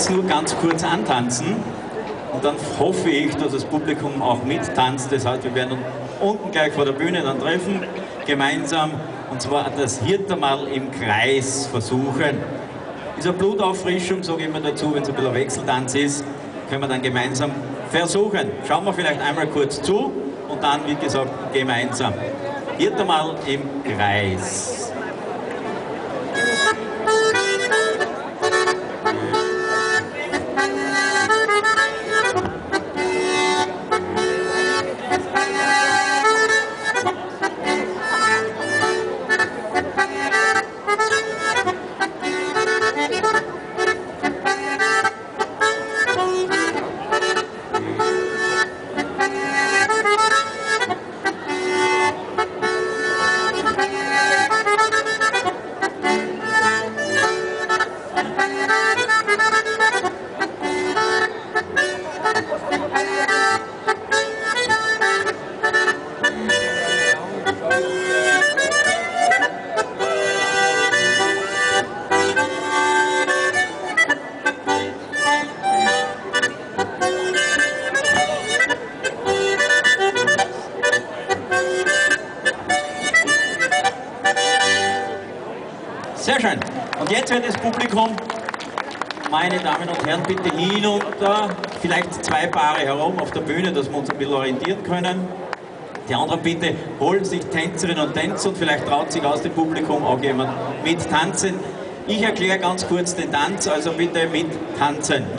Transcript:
Nur ganz kurz antanzen und dann hoffe ich, dass das Publikum auch mittanzt. Das heißt, wir werden uns unten gleich vor der Bühne dann treffen, gemeinsam, und zwar das vierte Mal im Kreis versuchen. Ist eine Blutauffrischung, sage ich immer dazu, wenn es ein bisschen ein Wechseltanz ist, können wir dann gemeinsam versuchen. Schauen wir vielleicht einmal kurz zu und dann, wie gesagt, gemeinsam. Vierte Mal im Kreis. Sehr schön. Und jetzt wird das Publikum, meine Damen und Herren, bitte hinunter, vielleicht zwei Paare herum auf der Bühne, dass wir uns ein bisschen orientieren können. Die anderen bitte holen sich Tänzerinnen und Tänzer und vielleicht traut sich aus dem Publikum auch jemand mit tanzen. Ich erkläre ganz kurz den Tanz, also bitte mit tanzen.